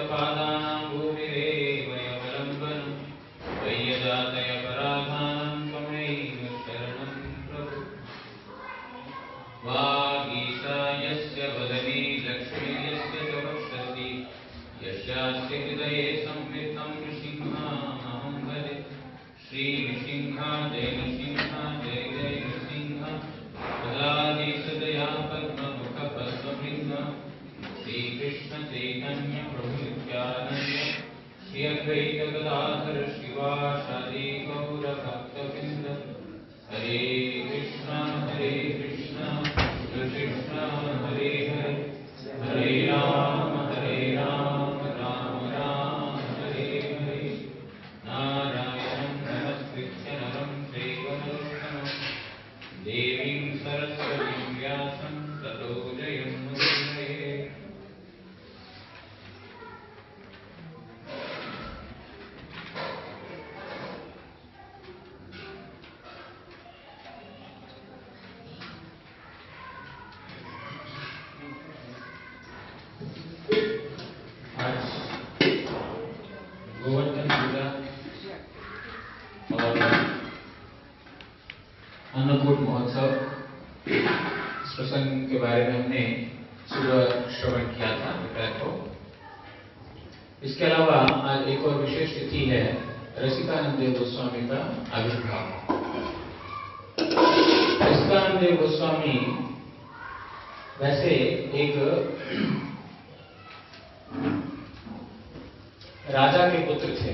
पादानां भूमिरेव अवलम्बनं त्वय्यजातयपराधानं त्वमेव शरणं प्रभु। वागीशा यस्य वदने लक्ष्मी यस्य च वक्षसि यस्यास्ति हृदये संवित्तं नृसिंहाहं भजे। श्रीनृसिंह जय नृसिंह जय जय नृसिंह कदाधीशदया पद्ममुख पद्मभिन्न। श्रीकृष्ण चैतन्य प्रभु नित्यानन्द श्री अद्वैत गदाधर शिवासादि गौरभक्तवृन्द। हरे कृष्ण कृष्ण कृष्ण हरे हरे हरे राम राम राम हरे हरे। नारायणं नमस्कृत्य नरं चैव नरोत्तमं देवीं सरस्वतीं व्यासं ततो जयमुदीरये। गोवर्धन पूजा और अन्नकूट महोत्सव इस प्रसंग के बारे में हमने सुबह श्रवण किया था दोपहर को। इसके अलावा आज एक और विशेष तिथि है रसिकानंद देव गोस्वामी का आविर्भाव। रसिकानंद देव गोस्वामी वैसे एक राजा के पुत्र थे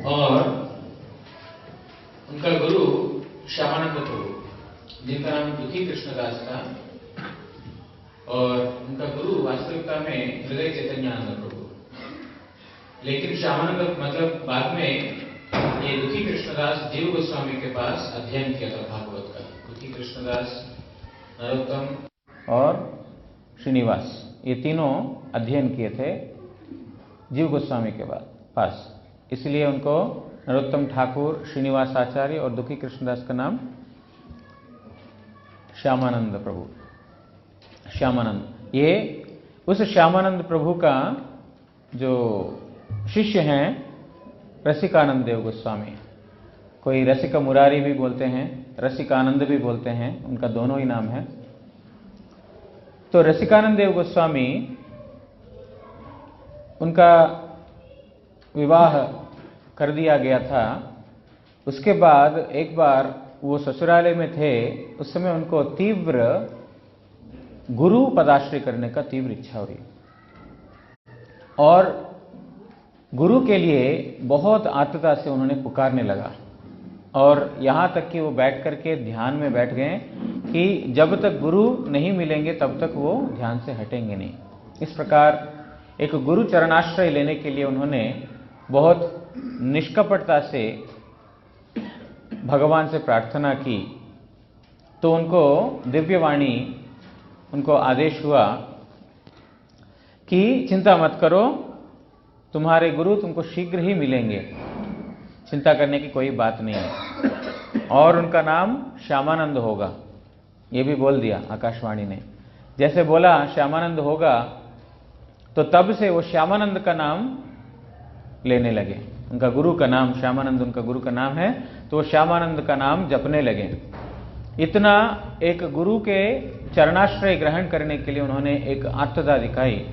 और उनका गुरु श्यामानंद प्रभु, जिनका नाम दुखी कृष्णदास था, और उनका गुरु वास्तविकता में हृदय चैतन्यानंद प्रभु। लेकिन श्यामानंद मतलब बाद में ये दुखी कृष्णदास जीव गोस्वामी के पास अध्ययन किया था भागवत का। दुखी कृष्णदास, नरोत्तम और श्रीनिवास, ये तीनों अध्ययन किए थे जीव गोस्वामी के पास। इसलिए उनको नरोत्तम ठाकुर, श्रीनिवास आचार्य और दुखी कृष्णदास का नाम श्यामानंद प्रभु। श्यामानंद, ये उस श्यामानंद प्रभु का जो शिष्य हैं रसिकानंद देव गोस्वामी। कोई रसिका मुरारी भी बोलते हैं, रसिकानंद भी बोलते हैं, उनका दोनों ही नाम है। तो रसिकानंद देव गोस्वामी, उनका विवाह कर दिया गया था। उसके बाद एक बार वो ससुरालय में थे, उस समय उनको तीव्र गुरु पदाश्रय करने का तीव्र इच्छा हुई और गुरु के लिए बहुत आर्तता से उन्होंने पुकारने लगा। और यहां तक कि वो बैठ करके ध्यान में बैठ गए कि जब तक गुरु नहीं मिलेंगे तब तक वो ध्यान से हटेंगे नहीं। इस प्रकार एक गुरु चरणाश्रय लेने के लिए उन्होंने बहुत निष्कपटता से भगवान से प्रार्थना की। तो उनको दिव्यवाणी, उनको आदेश हुआ कि चिंता मत करो, तुम्हारे गुरु तुमको शीघ्र ही मिलेंगे, चिंता करने की कोई बात नहीं है। और उनका नाम श्यामानंद होगा, ये भी बोल दिया आकाशवाणी ने। जैसे बोला श्यामानंद होगा तो तब से वो श्यामानंद का नाम लेने लगे। उनका गुरु का नाम श्यामानंद, उनका गुरु का नाम है, तो वो श्यामानंद का नाम जपने लगे। इतना एक गुरु के चरणाश्रय ग्रहण करने के लिए उन्होंने एक आर्तता दिखाई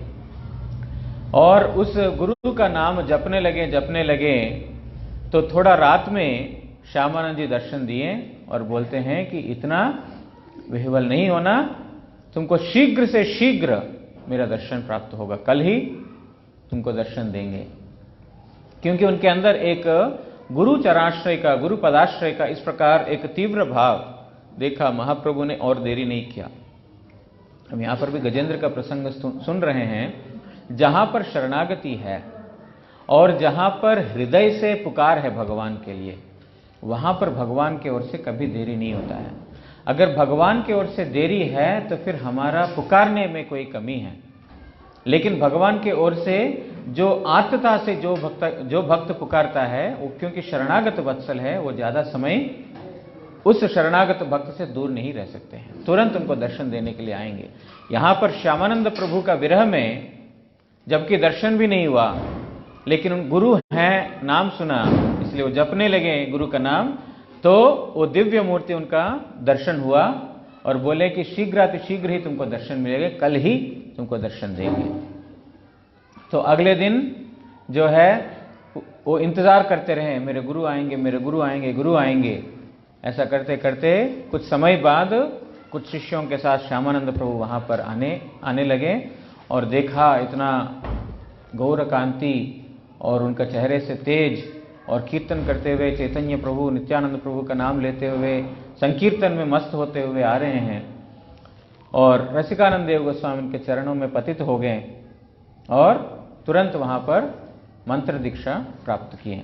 और उस गुरु का नाम जपने लगे। तो थोड़ा रात में श्यामानंद जी दर्शन दिए और बोलते हैं कि इतना विह्वल नहीं होना, तुमको शीघ्र से शीघ्र मेरा दर्शन प्राप्त होगा, कल ही तुमको दर्शन देंगे। क्योंकि उनके अंदर एक गुरु चरणाश्रय का, गुरु पदाश्रय का इस प्रकार एक तीव्र भाव देखा महाप्रभु ने, और देरी नहीं किया। हम यहां पर भी गजेंद्र का प्रसंग सुन रहे हैं, जहां पर शरणागति है और जहां पर हृदय से पुकार है भगवान के लिए, वहां पर भगवान की ओर से कभी देरी नहीं होता है। अगर भगवान की ओर से देरी है तो फिर हमारा पुकारने में कोई कमी है। लेकिन भगवान की ओर से जो आर्तता से जो भक्त पुकारता है, वो क्योंकि शरणागत वत्सल है, वो ज्यादा समय उस शरणागत भक्त से दूर नहीं रह सकते हैं, तुरंत उनको दर्शन देने के लिए आएंगे। यहां पर श्यामानंद प्रभु का विरह में जबकि दर्शन भी नहीं हुआ, लेकिन उन गुरु हैं, नाम सुना, इसलिए वो जपने लगे गुरु का नाम। तो वो दिव्य मूर्ति उनका दर्शन हुआ और बोले कि शीघ्र ही तुमको दर्शन मिलेगा, कल ही तुमको दर्शन देंगे। तो अगले दिन जो है वो इंतजार करते रहे, मेरे गुरु आएंगे, मेरे गुरु आएंगे, गुरु आएंगे। ऐसा करते करते कुछ समय बाद कुछ शिष्यों के साथ श्यामानंद प्रभु वहां पर आने लगे और देखा इतना गौर कांति और उनका चेहरे से तेज, और कीर्तन करते हुए चैतन्य प्रभु, नित्यानंद प्रभु का नाम लेते हुए संकीर्तन में मस्त होते हुए आ रहे हैं। और रसिकानंद देव गोस्वामी के चरणों में पतित हो गए और तुरंत वहां पर मंत्र दीक्षा प्राप्त किए।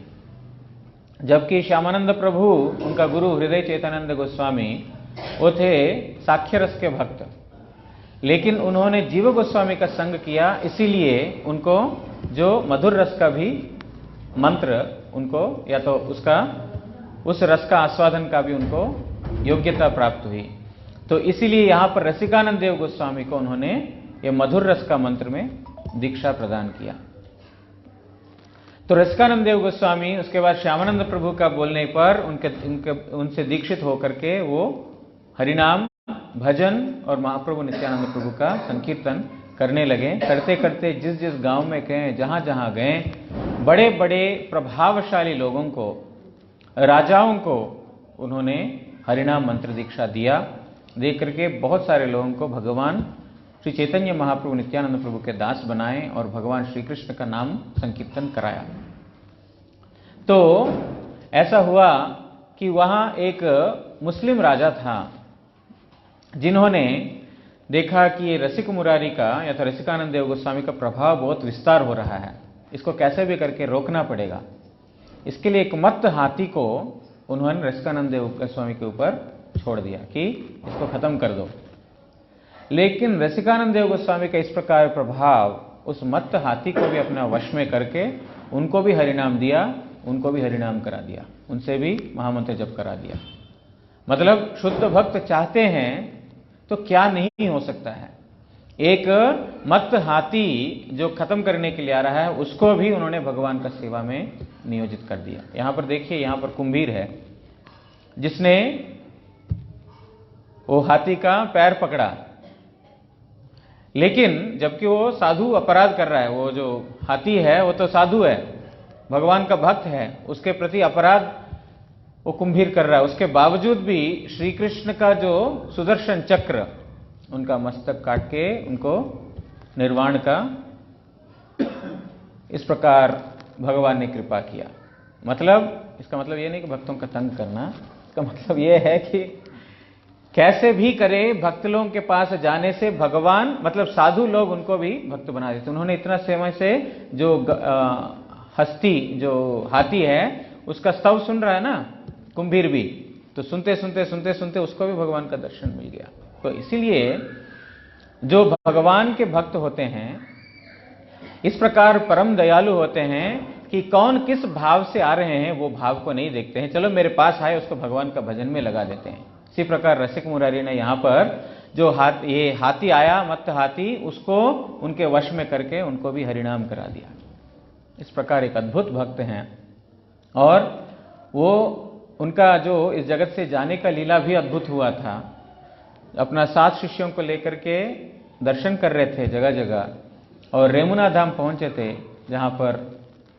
जबकि श्यामानंद प्रभु, उनका गुरु हृदय चैतन्य गोस्वामी, वो थे साक्ष्य रस के भक्त, लेकिन उन्होंने जीव गोस्वामी का संग किया, इसीलिए उनको जो मधुर रस का भी मंत्र उनको, या तो उस रस का आस्वादन का भी उनको योग्यता प्राप्त हुई। तो इसीलिए यहां पर रसिकानंद देव गोस्वामी को उन्होंने ये मधुर रस का मंत्र में दीक्षा प्रदान किया। तो रसिकानंद देव गोस्वामी उसके बाद श्यामानंद प्रभु का बोलने पर उनसे दीक्षित होकर के वो हरिनाम, भजन और महाप्रभु नित्यानंद प्रभु का संकीर्तन करने लगे। करते करते जिस जिस गांव में गए, जहां जहां गए, बड़े बड़े प्रभावशाली लोगों को, राजाओं को उन्होंने हरिनाम मंत्र दीक्षा दिया। दे करके बहुत सारे लोगों को भगवान श्री चैतन्य महाप्रभु नित्यानंद प्रभु के दास बनाए और भगवान श्री कृष्ण का नाम संकीर्तन कराया। तो ऐसा हुआ कि वहां एक मुस्लिम राजा था, जिन्होंने देखा कि ये रसिक मुरारी का या तो रसिकानंद देव गोस्वामी का प्रभाव बहुत विस्तार हो रहा है, इसको कैसे भी करके रोकना पड़ेगा। इसके लिए एक मत्त हाथी को उन्होंने रसिकानंद देव गोस्वामी के ऊपर छोड़ दिया कि इसको खत्म कर दो। लेकिन रसिकानंद देव गोस्वामी का इस प्रकार प्रभाव उस मत्त हाथी को भी अपना वश में करके उनको भी हरिनाम दिया, उनको भी हरिनाम करा दिया, उनसे भी महामंत्र जप करा दिया। मतलब शुद्ध भक्त चाहते हैं तो क्या नहीं हो सकता है। एक मत्त हाथी जो खत्म करने के लिए आ रहा है, उसको भी उन्होंने भगवान का सेवा में नियोजित कर दिया। यहां पर देखिए, यहां पर कुंभीर है जिसने वो हाथी का पैर पकड़ा, लेकिन जबकि वो साधु अपराध कर रहा है, वो जो हाथी है वो तो साधु है, भगवान का भक्त है, उसके प्रति अपराध वो कुंभीर कर रहा है। उसके बावजूद भी श्री कृष्ण का जो सुदर्शन चक्र, उनका मस्तक काट के उनको निर्वाण का इस प्रकार भगवान ने कृपा किया। मतलब इसका मतलब ये नहीं कि भक्तों का तंग करना, इसका मतलब ये है कि कैसे भी करे भक्त लोगों के पास जाने से भगवान, मतलब साधु लोग उनको भी भक्त बना देते। उन्होंने इतना समय से जो हस्ती, जो हाथी है, उसका स्तव सुन रहा है ना कुंभीर भी, तो सुनते सुनते उसको भी भगवान का दर्शन मिल गया। तो इसीलिए जो भगवान के भक्त होते हैं इस प्रकार परम दयालु होते हैं कि कौन किस भाव से आ रहे हैं वो भाव को नहीं देखते हैं, चलो मेरे पास आए उसको भगवान का भजन में लगा देते हैं। इसी प्रकार रसिक मुरारी ने यहाँ पर जो ये हाथी आया, मत्त हाथी, उसको उनके वश में करके उनको भी हरिनाम करा दिया। इस प्रकार एक अद्भुत भक्त हैं और वो उनका जो इस जगत से जाने का लीला भी अद्भुत हुआ था। अपना 7 शिष्यों को लेकर के दर्शन कर रहे थे जगह जगह और रेमुना धाम पहुंचे थे, जहां पर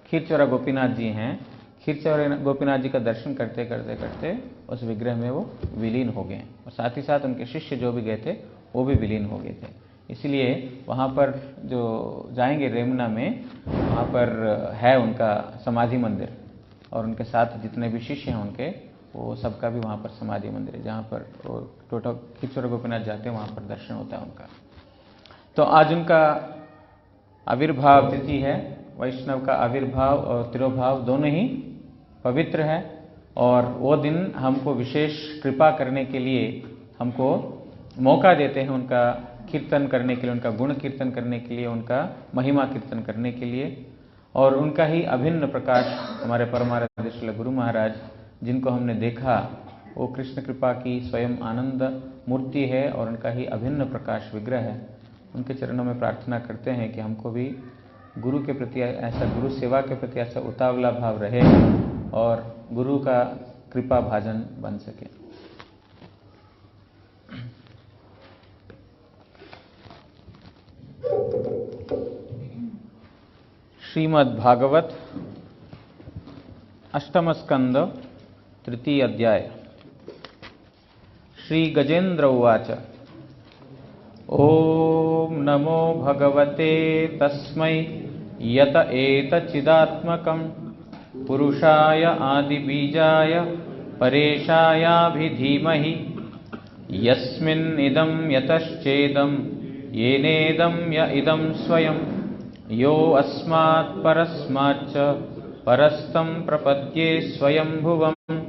खीरचोरा गोपीनाथ जी हैं। खीरचोरा गोपीनाथ जी का दर्शन करते करते करते उस विग्रह में वो विलीन हो गए और साथ ही साथ उनके शिष्य जो भी गए थे वो भी विलीन हो गए थे। इसलिए वहाँ पर जो जाएंगे रेमुना में, वहाँ पर है उनका समाधि मंदिर और उनके साथ जितने भी शिष्य हैं उनके, वो सबका भी वहाँ पर समाधि मंदिर है, जहाँ पर वो टोटल खीरचोरा गोपीनाथ जाते हैं, वहाँ पर दर्शन होता है उनका। तो आज उनका आविर्भाव तिथि है। वैष्णव का आविर्भाव और तिरोभाव दोनों ही पवित्र है और वो दिन हमको विशेष कृपा करने के लिए हमको मौका देते हैं, उनका कीर्तन करने के लिए, उनका गुण कीर्तन करने के लिए, उनका महिमा कीर्तन करने के लिए। और उनका ही अभिन्न प्रकाश हमारे परमाराध्य श्री गुरु महाराज, जिनको हमने देखा, वो कृष्ण कृपा की स्वयं आनंद मूर्ति है और उनका ही अभिन्न प्रकाश विग्रह है। उनके चरणों में प्रार्थना करते हैं कि हमको भी गुरु के प्रति ऐसा, गुरु सेवा के प्रति ऐसा उतावला भाव रहे और गुरु का कृपा भाजन बन सके। श्रीमद् भागवत अष्टम स्कंद तृतीय अध्याय। श्री गजेंद्र उवाच। ओम नमो भगवते तस्मै यत एतच्चिदात्मकं पुरुषाय आदिबीजाय परेशायाभिधीमहि यस्मिन्निदं यतश्चेदं येनेदं य इदं स्वयं यो अस्मात् परस्माच्च परस्तं प्रपद्ये स्वयंभुवम्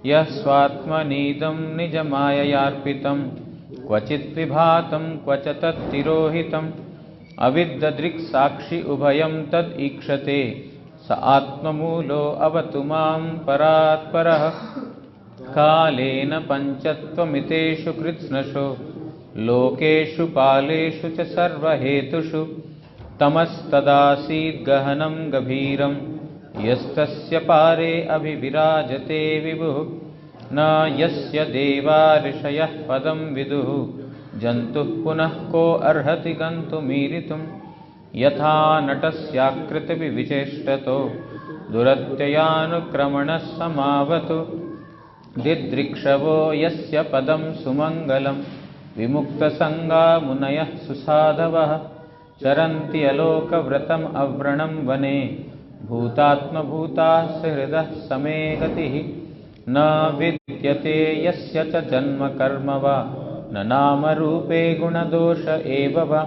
यः स्वात्मनीदं निजमाययार्पितं क्वचित् विभातं क्वच तत्तिरोहितम् अविद्ददृक्साक्षि उभयं तद् ईक्षते स आत्ममूलो अवतु मां परात्परः कालेन पञ्चत्वमितेषु कृत्स्नशो लोकेषु कालेषु च सर्वहेतुषु तमस्तदासीद् गहनं गभीरं यस्तस्य पारे अभिविराजते विभुः न यस्य देवा ऋषयः पदं विदुः जन्तुः पुनः को अर्हति गन्तुमीरितुं यथा नटस्याकृतिविचेष्टतो दुरत्ययानुक्रमणः समावतु दिदृक्षवो यस्य पदं सुमङ्गलं विमुक्तसङ्गा मुनयः सुसाधवः चरन्ति अलोकव्रतम् अव्रणं वने भूतात्मभूताः सहृदः समे गतिः न विद्यते यस्य च जन्म कर्म वा न नामरूपे गुणदोष एव वा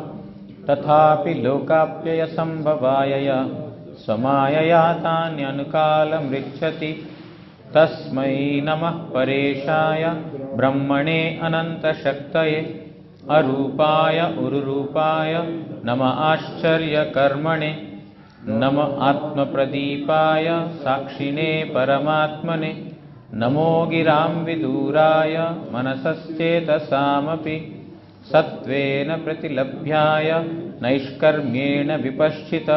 तथापि लोकाप्ययसम्भवाय स्वमायया तान्यनुकालमृच्छति तस्मै नमः परेशाय ब्रह्मणे अनन्तशक्तये अरूपाय उरुरूपाय नम आश्चर्यकर्मणे नम आत्मप्रदीपाय साक्षिणे परमात्मने नमो गिरां विदूराय मनसश्चेतसामपि सत्त्वेन प्रतिलभ्याय नैष्कर्म्येण विपश्चित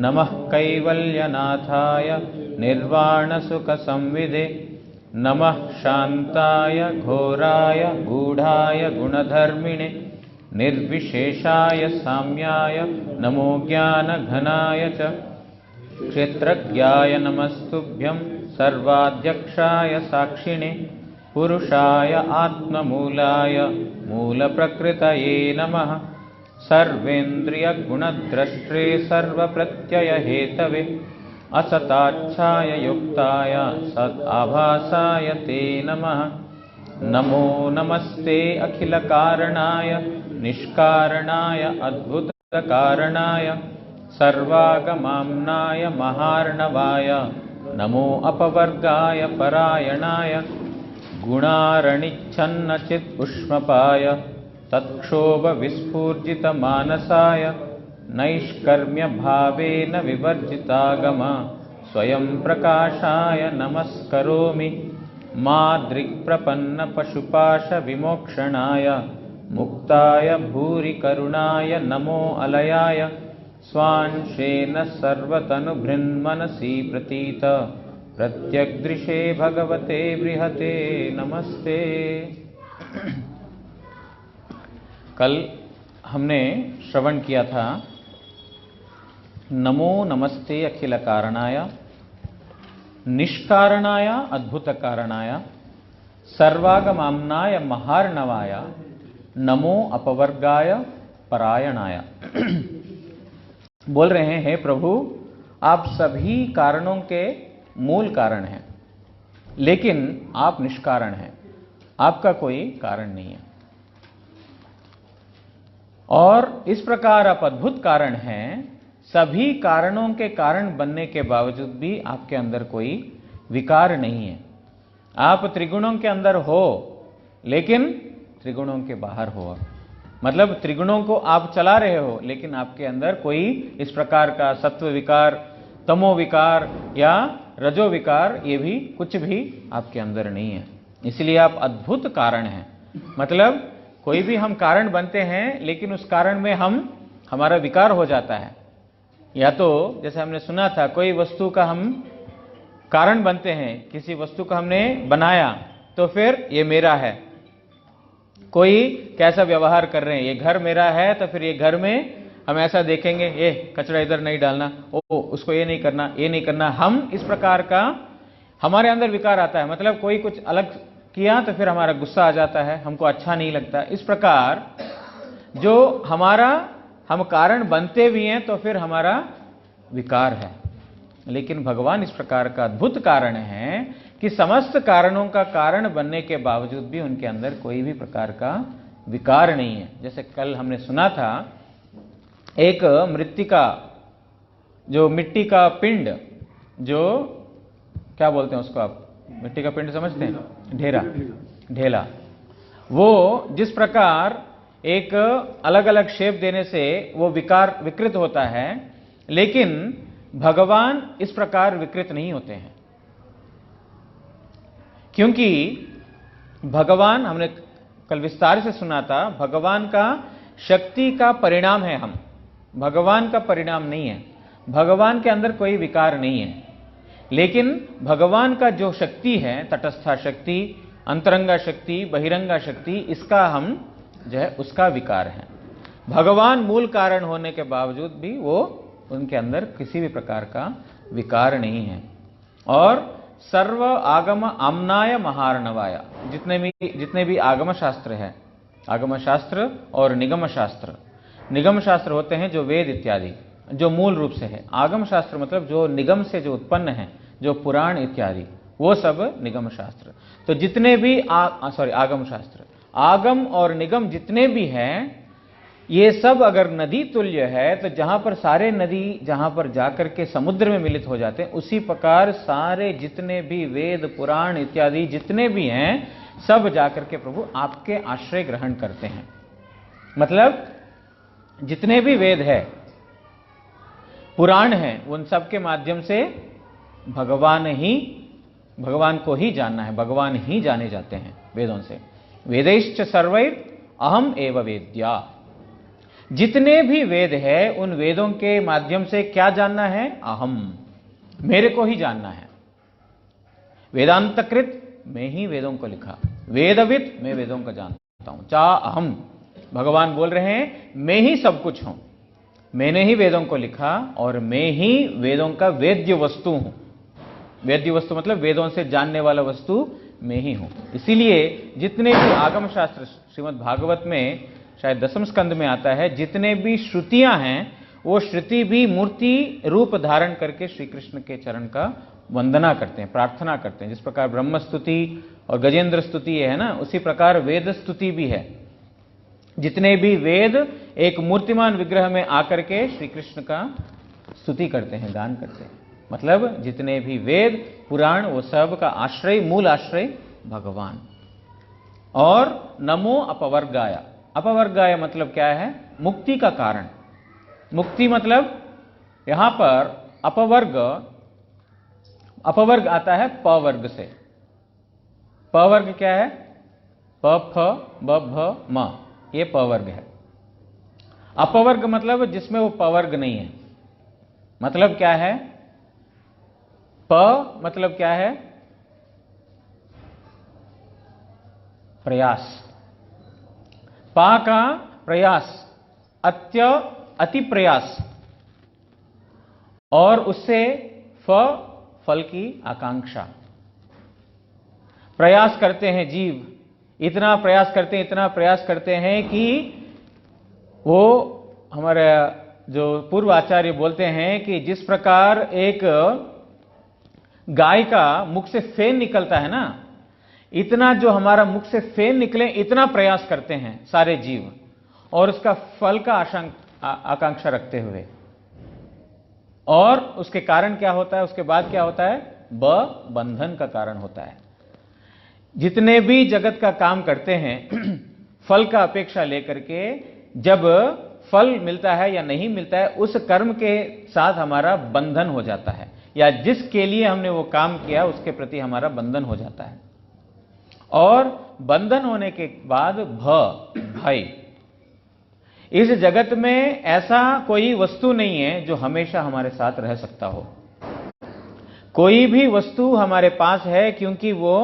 नमः कैवल्यनाथाय निर्वाणसुखसंविदे नमः शान्ताय घोराय गूढाय गुणधर्मिणे निर्विशेषाय साम्याय नमो ज्ञानघनाय च क्षेत्रज्ञाय नमस्तुभ्यं सर्वाध्यक्षाय साक्षिणे पुरुषाय आत्ममूलाय मूलप्रकृतये नमः सर्वेन्द्रियगुणद्रष्ट्रे सर्वप्रत्ययहेतवे असताच्छाय युक्ताय सदाभासाय ते नमः नमो नमस्ते अखिलकारणाय निष्कारणाय अद्भुतकारणाय सर्वागमाम्नाय महार्णवाय नमो अपवर्गाय परायणाय गुणारणिच्छन्नचित् उष्मपाय तत्क्षोभविस्फूर्जितमानसाय नैष्कर्म्यभावेन विवर्जितागमा स्वयं प्रकाशाय नमस्करोमि मादृक्प्रपन्नपशुपाशविमोक्षणाय मुक्ताय भूरि करुणाय नमो अलयाय स्वांशेन सर्वतनुभृन्मनसि प्रतीत प्रत्यग्दृशे भगवते बृहते नमस्ते। कल हमने श्रवण किया था नमो नमस्ते अखिल कारणाय निष्कारणाय अद्भुत कारणाय सर्वागमाम्नाय महार्णवाय नमो अपवर्गाय परायणाय। बोल रहे हैं, हे प्रभु, आप सभी कारणों के मूल कारण हैं, लेकिन आप निष्कारण हैं, आपका कोई कारण नहीं है। और इस प्रकार आप अद्भुत कारण हैं, सभी कारणों के कारण बनने के बावजूद भी आपके अंदर कोई विकार नहीं है। आप त्रिगुणों के अंदर हो, लेकिन त्रिगुणों के बाहर हो। मतलब त्रिगुणों को आप चला रहे हो, लेकिन आपके अंदर कोई इस प्रकार का सत्व विकार, तमो विकार या रजो विकार, ये भी कुछ भी आपके अंदर नहीं है। इसलिए आप अद्भुत कारण हैं। मतलब कोई भी हम कारण बनते हैं, लेकिन उस कारण में हमारा विकार हो जाता है। या तो जैसे हमने सुना था, कोई वस्तु का हम कारण बनते हैं, किसी वस्तु को हमने बनाया तो फिर ये मेरा है। कोई कैसा व्यवहार कर रहे हैं, ये घर मेरा है तो फिर ये घर में हम ऐसा देखेंगे, ये कचरा इधर नहीं डालना, ओ उसको ये नहीं करना, ये नहीं करना। हम इस प्रकार का हमारे अंदर विकार आता है। मतलब कोई कुछ अलग किया तो फिर हमारा गुस्सा आ जाता है, हमको अच्छा नहीं लगता। इस प्रकार जो हम कारण बनते भी हैं तो फिर हमारा विकार है। लेकिन भगवान इस प्रकार का अद्भुत कारण है कि समस्त कारणों का कारण बनने के बावजूद भी उनके अंदर कोई भी प्रकार का विकार नहीं है। जैसे कल हमने सुना था, एक मृत्तिका, जो मिट्टी का पिंड, जो क्या बोलते हैं उसको आप, मिट्टी का पिंड समझते हैं, ढेला, वो जिस प्रकार एक अलग अलग शेप देने से वो विकृत होता है, लेकिन भगवान इस प्रकार विकृत नहीं होते हैं। क्योंकि भगवान, हमने कल विस्तार से सुना था, भगवान का शक्ति का परिणाम है हम, भगवान का परिणाम नहीं है। भगवान के अंदर कोई विकार नहीं है, लेकिन भगवान का जो शक्ति है, तटस्था शक्ति, अंतरंगा शक्ति, बहिरंगा शक्ति, इसका हम जो है उसका विकार है। भगवान मूल कारण होने के बावजूद भी वो, उनके अंदर किसी भी प्रकार का विकार नहीं है। और सर्व आगम आमनाय महार्णवाय, जितने भी आगम शास्त्र है, आगम शास्त्र और निगम शास्त्र। निगम शास्त्र होते हैं जो वेद इत्यादि, जो मूल रूप से है। आगम शास्त्र मतलब जो निगम से जो उत्पन्न है, जो पुराण इत्यादि, वो सब निगम शास्त्र। तो जितने भी आगम शास्त्र, आगम और निगम जितने भी हैं, ये सब अगर नदी तुल्य है, तो जहां पर सारे नदी जहां पर जाकर के समुद्र में मिलित हो जाते हैं, उसी प्रकार सारे जितने भी वेद पुराण इत्यादि जितने भी हैं, सब जाकर के प्रभु आपके आश्रय ग्रहण करते हैं। मतलब जितने भी वेद है, पुराण है, उन सब के माध्यम से भगवान को ही जानना है, भगवान ही जाने जाते हैं वेदों से। वेदैश्च सर्वैर अहम एव वेद्या। जितने भी वेद है, उन वेदों के माध्यम से क्या जानना है? अहम, मेरे को ही जानना है। वेदांतकृत, मैं ही वेदों को लिखा, वेदविद, मैं वेदों को जानता हूं। चा अहम, भगवान बोल रहे हैं मैं ही सब कुछ हूं, मैंने ही वेदों को लिखा और मैं ही वेदों का वेद्य वस्तु हूं। वेद्य वस्तु मतलब वेदों से जानने वाला वस्तु मैं ही हूं। इसीलिए जितने भी आगम शास्त्र, श्रीमद् भागवत में शायद 10वें स्कंद में आता है, जितने भी श्रुतियां हैं, वो श्रुति भी मूर्ति रूप धारण करके श्री कृष्ण के चरण का वंदना करते हैं, प्रार्थना करते हैं। जिस प्रकार ब्रह्म स्तुति और गजेंद्र स्तुति है ना, उसी प्रकार वेद स्तुति भी है। जितने भी वेद एक मूर्तिमान विग्रह में आकर के श्री कृष्ण का स्तुति करते हैं, गान करते हैं। मतलब जितने भी वेद पुराण, वो सब का आश्रय, मूल आश्रय भगवान। और नमो अपवर्गाय, अपवर्गाय मतलब क्या है? मुक्ति का कारण। मुक्ति मतलब यहां पर अपवर्ग आता है पवर्ग से। पवर्ग क्या है? प फ ब भ म, ये पवर्ग है। अपवर्ग मतलब जिसमें वो पवर्ग नहीं है। मतलब क्या है? प मतलब क्या है? प्रयास। पा का प्रयास, अति प्रयास, और उससे फल की आकांक्षा। प्रयास करते हैं जीव, इतना प्रयास करते हैं कि वो हमारे जो पूर्व आचार्य बोलते हैं कि जिस प्रकार एक गाय का मुख से फेन निकलता है ना, इतना जो हमारा मुख से फेन निकले, इतना प्रयास करते हैं सारे जीव, और उसका फल का आकांक्षा रखते हुए। और उसके कारण क्या होता है? उसके बाद क्या होता है? बंधन का कारण होता है। जितने भी जगत का काम करते हैं फल का अपेक्षा लेकर के, जब फल मिलता है या नहीं मिलता है, उस कर्म के साथ हमारा बंधन हो जाता है, या जिसके लिए हमने वो काम किया उसके प्रति हमारा बंधन हो जाता है। और बंधन होने के बाद भय, इस जगत में ऐसा कोई वस्तु नहीं है जो हमेशा हमारे साथ रह सकता हो। कोई भी वस्तु हमारे पास है क्योंकि वो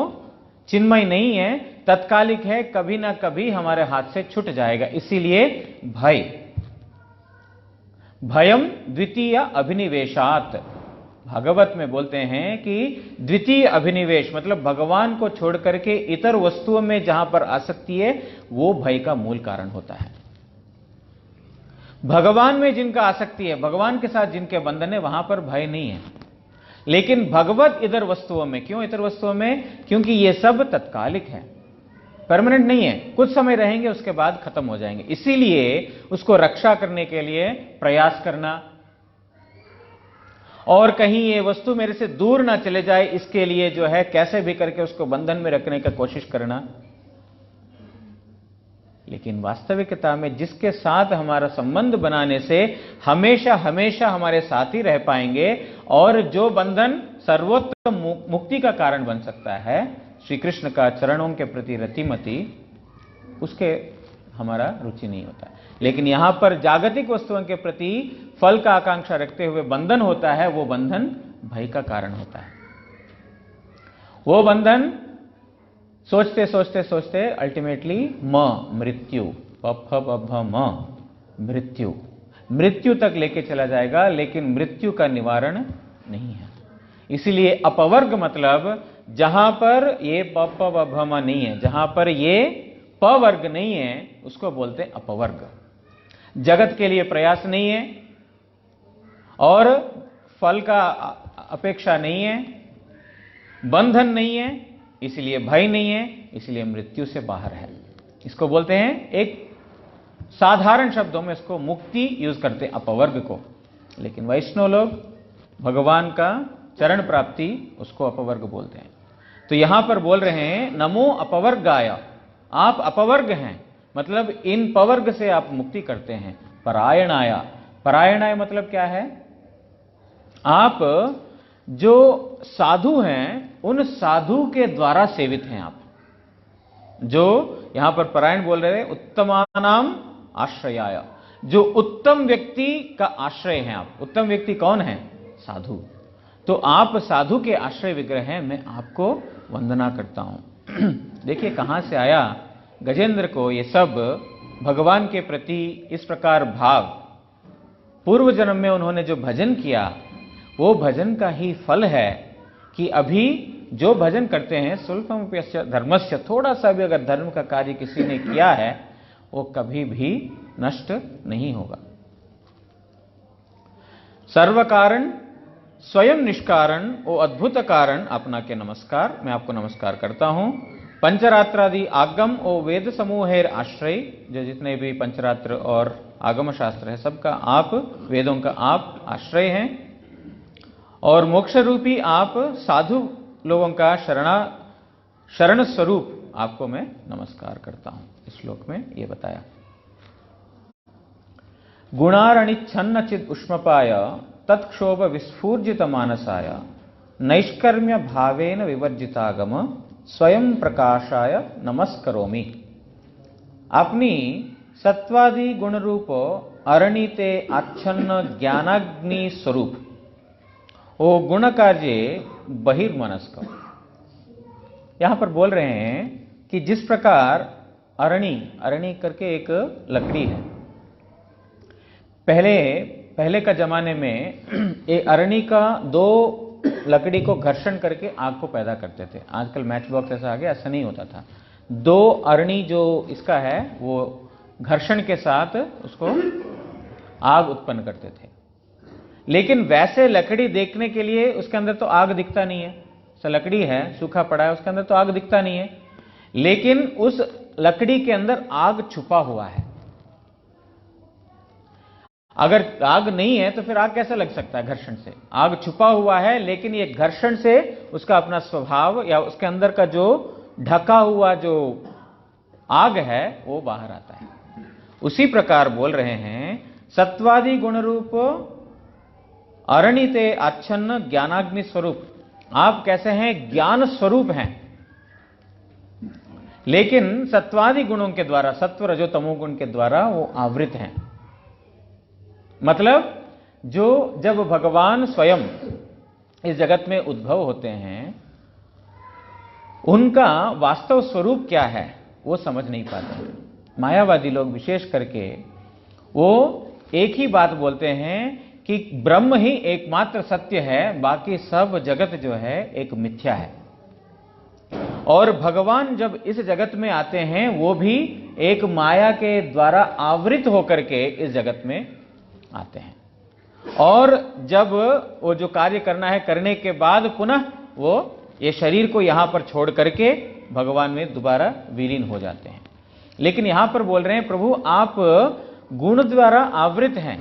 चिन्मय नहीं है, तत्कालिक है, कभी ना कभी हमारे हाथ से छूट जाएगा। इसीलिए भय, भयम द्वितीय अभिनिवेशात, भागवत में बोलते हैं कि द्वितीय अभिनिवेश मतलब भगवान को छोड़ करके इतर वस्तुओं में जहां पर आसक्ति है वो भय का मूल कारण होता है। भगवान में जिनका आसक्ति है, भगवान के साथ जिनके बंधन है, वहां पर भय नहीं है। लेकिन भगवत इतर वस्तुओं में, क्यों इतर वस्तुओं में? क्योंकि ये सब तत्कालिक है, परमानेंट नहीं है, कुछ समय रहेंगे उसके बाद खत्म हो जाएंगे। इसीलिए उसको रक्षा करने के लिए प्रयास करना और कहीं ये वस्तु मेरे से दूर ना चले जाए, इसके लिए जो है कैसे भी करके उसको बंधन में रखने का कोशिश करना। लेकिन वास्तविकता में जिसके साथ हमारा संबंध बनाने से हमेशा हमेशा हमारे साथ ही रह पाएंगे और जो बंधन सर्वोत्तम मुक्ति का कारण बन सकता है, श्री कृष्ण का चरणों के प्रति रतिमति, उसके हमारा रुचि नहीं होता। लेकिन यहां पर जागतिक वस्तुओं के प्रति फल का आकांक्षा रखते हुए बंधन होता है, वो बंधन भय का कारण होता है। वो बंधन सोचते सोचते सोचते अल्टीमेटली मृत्यु, मृत्यु, मृत्यु तक लेके चला जाएगा, लेकिन मृत्यु का निवारण नहीं है। इसीलिए अपवर्ग मतलब जहां पर ये पभम नहीं है, जहां पर ये पवर्ग नहीं है, उसको बोलते हैं अपवर्ग। जगत के लिए प्रयास नहीं है और फल का अपेक्षा नहीं है, बंधन नहीं है, इसलिए भय नहीं है, इसलिए मृत्यु से बाहर है। इसको बोलते हैं, एक साधारण शब्दों में इसको मुक्ति यूज करते हैं अपवर्ग को। लेकिन वैष्णव लोग भगवान का चरण प्राप्ति उसको अपवर्ग बोलते हैं। तो यहां पर बोल रहे हैं नमो अपवर्गाय, आप अपवर्ग हैं, मतलब इन पवर्ग से आप मुक्ति करते हैं। परायणाय, परायणाय मतलब क्या है? आप जो साधु हैं उन साधु के द्वारा सेवित हैं आप। जो यहां पर परायण बोल रहे हैं, उत्तमानाम आश्रयाय, जो उत्तम व्यक्ति का आश्रय हैं आप। उत्तम व्यक्ति कौन है? साधु। तो आप साधु के आश्रय विग्रह हैं, मैं आपको वंदना करता हूं। देखिए कहां से आया गजेंद्र को ये सब भगवान के प्रति इस प्रकार भाव। पूर्व जन्म में उन्होंने जो भजन किया वो भजन का ही फल है कि अभी जो भजन करते हैं, स्वल्पमप्यस्य धर्मस्य, थोड़ा सा भी अगर धर्म का कार्य किसी ने किया है वो कभी भी नष्ट नहीं होगा। सर्व कारण स्वयं निष्कारण, वो अद्भुत कारण अपना के नमस्कार, मैं आपको नमस्कार करता हूं। पंचरात्रादि आगम ओ वेद समूहेर आश्रय, जो जितने भी पंचरात्र और आगम शास्त्र है सबका आप, वेदों का आप आश्रय हैं। और मोक्ष रूपी आप साधु लोगों का शरण स्वरूप आपको मैं नमस्कार करता हूं। इस श्लोक में ये बताया। गुणारणिच्छन्न चिद उष्मपाय तत्क्षोभ विस्फूर्जित मानसाय नैष्कर्म्य भावेन विवर्जितागम स्वयं प्रकाशाय नमस्करोमि। अपनी सत्वादि गुण रूप अरणिते आच्छन्न ज्ञानाग्नि स्वरूप, वो गुण कार्य बहिर्मनस्क। यहां पर बोल रहे हैं कि जिस प्रकार अरणी करके एक लकड़ी है, पहले का जमाने में ये अरणी का दो लकड़ी को घर्षण करके आग को पैदा करते थे। आजकल मैच बॉक्स ऐसा आ गया, ऐसा नहीं होता था। दो अरणी जो इसका है वो घर्षण के साथ उसको आग उत्पन्न करते थे। लेकिन वैसे लकड़ी देखने के लिए उसके अंदर तो आग दिखता नहीं है। लकड़ी है, सूखा पड़ा है, उसके अंदर तो आग दिखता नहीं है, लेकिन उस लकड़ी के अंदर आग छुपा हुआ है। अगर आग नहीं है तो फिर आग कैसे लग सकता है? घर्षण से। आग छुपा हुआ है, लेकिन ये घर्षण से उसका अपना स्वभाव या उसके अंदर का जो ढका हुआ जो आग है वो बाहर आता है। उसी प्रकार बोल रहे हैं सत्वादि गुण रूप अरणिते आच्छन्न ज्ञानाग्नि स्वरूप। आप कैसे हैं? ज्ञान स्वरूप हैं। लेकिन सत्वादि गुणों के द्वारा, सत्व रजो तमो गुण के द्वारा वो आवृत हैं। मतलब जो जब भगवान स्वयं इस जगत में उद्भव होते हैं, उनका वास्तव स्वरूप क्या है वो समझ नहीं पाते। मायावादी लोग विशेष करके वो एक ही बात बोलते हैं कि ब्रह्म ही एकमात्र सत्य है, बाकी सब जगत जो है एक मिथ्या है। और भगवान जब इस जगत में आते हैं वो भी एक माया के द्वारा आवृत होकर के इस जगत में आते हैं, और जब वो जो कार्य करना है करने के बाद पुनः वो ये शरीर को यहां पर छोड़ करके भगवान में दोबारा विलीन हो जाते हैं। लेकिन यहां पर बोल रहे हैं प्रभु आप गुण द्वारा आवृत हैं,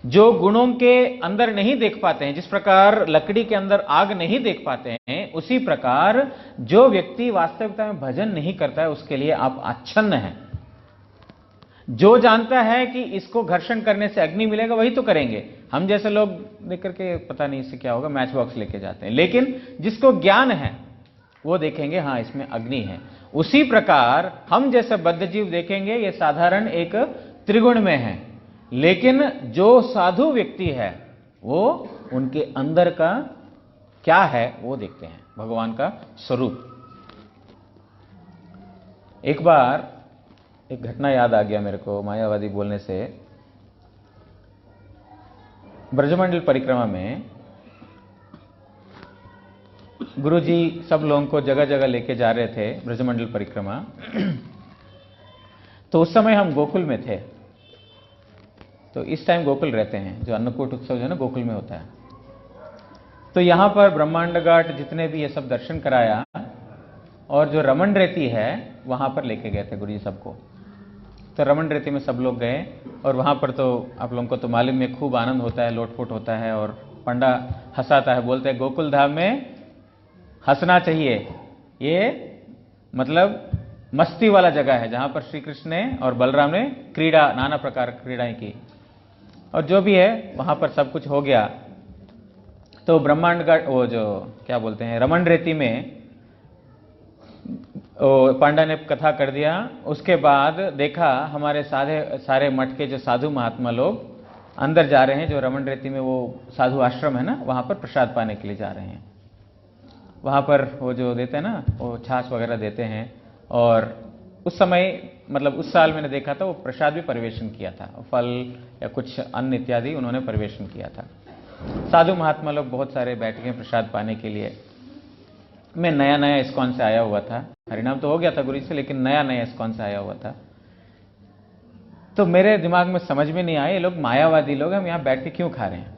जो गुणों के अंदर नहीं देख पाते हैं, जिस प्रकार लकड़ी के अंदर आग नहीं देख पाते हैं, उसी प्रकार जो व्यक्ति वास्तविकता में भजन नहीं करता है उसके लिए आप आच्छन्न हैं। जो जानता है कि इसको घर्षण करने से अग्नि मिलेगा वही तो करेंगे। हम जैसे लोग देख करके पता नहीं इससे क्या होगा, मैच बॉक्स लेके जाते हैं, लेकिन जिसको ज्ञान है वो देखेंगे हाँ इसमें अग्नि है। उसी प्रकार हम जैसे बद्ध जीव देखेंगे ये साधारण एक त्रिगुण में है, लेकिन जो साधु व्यक्ति है वो उनके अंदर का क्या है वो देखते हैं, भगवान का स्वरूप। एक बार एक घटना याद आ गया मेरे को मायावादी बोलने से। ब्रजमंडल परिक्रमा में गुरुजी सब लोगों को जगह जगह लेके जा रहे थे ब्रजमंडल परिक्रमा। तो उस समय हम गोकुल में थे। तो इस टाइम गोकुल रहते हैं, जो अन्नकूट उत्सव जो है ना गोकुल में होता है। तो यहां पर ब्रह्मांड घाट जितने भी ये सब दर्शन कराया, और जो रमन रेती है वहां पर लेके गए थे गुरुजी सबको। तो रमन रेती में सब लोग गए, और वहां पर तो आप लोगों को तो मालूम है खूब आनंद होता है, लोटपोट होता है, और पंडा हंसाता है, बोलते हैं गोकुल धाम में हंसना चाहिए। ये मतलब मस्ती वाला जगह है जहां पर श्री कृष्ण ने और बलराम ने क्रीड़ा, नाना प्रकार क्रीड़ाएं की, और जो भी है वहां पर सब कुछ हो गया। तो ब्रह्मांड का वो जो क्या बोलते हैं रमन रेती में पांडा ने कथा कर दिया। उसके बाद देखा हमारे सारे मठ के जो साधु महात्मा लोग अंदर जा रहे हैं, जो रमन रेती में वो साधु आश्रम है ना, वहां पर प्रसाद पाने के लिए जा रहे हैं। वहां पर वो जो देते हैं ना वो छाछ वगैरह देते हैं, और उस समय मतलब उस साल मैंने देखा था वो प्रसाद भी परिवेशन किया था, फल या कुछ अन्न इत्यादि उन्होंने परिवेशन किया था। साधु महात्मा लोग बहुत सारे बैठ गए प्रसाद पाने के लिए। मैं नया नया इस्कॉन से आया हुआ था, हरिनाम तो हो गया था गुरु जी से, लेकिन नया नया इस्कॉन से आया हुआ था। तो मेरे दिमाग में समझ में नहीं आया ये लोग मायावादी लोग हम यहाँ बैठ के क्यों खा रहे हैं,